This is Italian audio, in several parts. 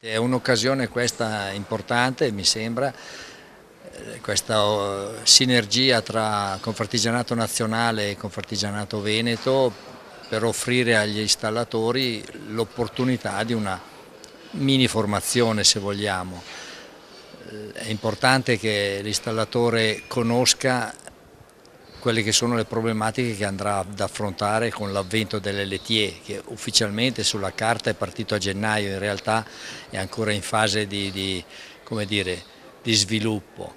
È un'occasione questa importante, mi sembra, questa sinergia tra Confartigianato Nazionale e Confartigianato Veneto per offrire agli installatori l'opportunità di una mini formazione, se vogliamo. È importante che l'installatore conosca quelle che sono le problematiche che andrà ad affrontare con l'avvento dell'LTE, che ufficialmente sulla carta è partito a gennaio, in realtà è ancora in fase come dire, di sviluppo.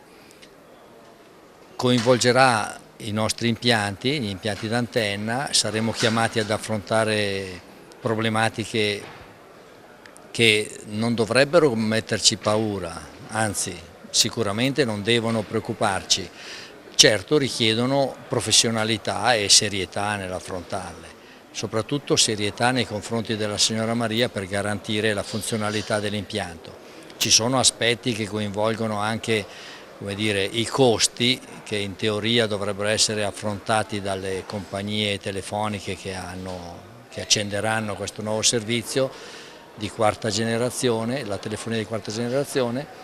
Coinvolgerà i nostri impianti, gli impianti d'antenna, saremo chiamati ad affrontare problematiche che non dovrebbero metterci paura, anzi sicuramente non devono preoccuparci. Certo richiedono professionalità e serietà nell'affrontarle, soprattutto serietà nei confronti della signora Maria per garantire la funzionalità dell'impianto. Ci sono aspetti che coinvolgono anche, come dire, i costi che in teoria dovrebbero essere affrontati dalle compagnie telefoniche che accenderanno questo nuovo servizio di quarta generazione, la telefonia di quarta generazione.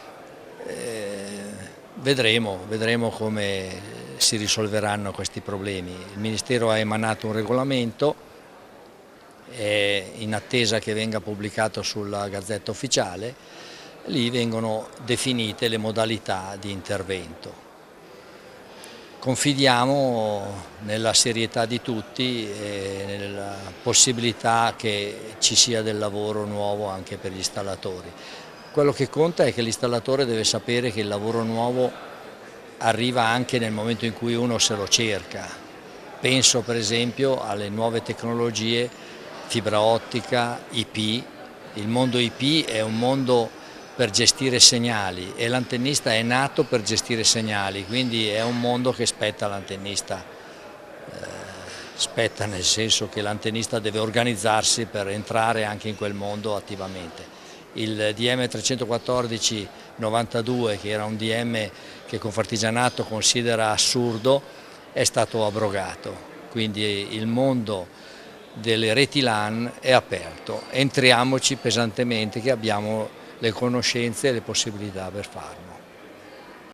Vedremo come si risolveranno questi problemi. Il Ministero ha emanato un regolamento, è in attesa che venga pubblicato sulla Gazzetta Ufficiale, lì vengono definite le modalità di intervento. Confidiamo nella serietà di tutti e nella possibilità che ci sia del lavoro nuovo anche per gli installatori. Quello che conta è che l'installatore deve sapere che il lavoro nuovo arriva anche nel momento in cui uno se lo cerca. Penso per esempio alle nuove tecnologie, fibra ottica, IP. Il mondo IP è un mondo per gestire segnali e l'antennista è nato per gestire segnali, quindi è un mondo che spetta all'antennista. Spetta nel senso che l'antennista deve organizzarsi per entrare anche in quel mondo attivamente. Il DM 314-92, che era un DM che Confartigianato considera assurdo, è stato abrogato, quindi il mondo delle reti LAN è aperto, entriamoci pesantemente che abbiamo le conoscenze e le possibilità per farlo.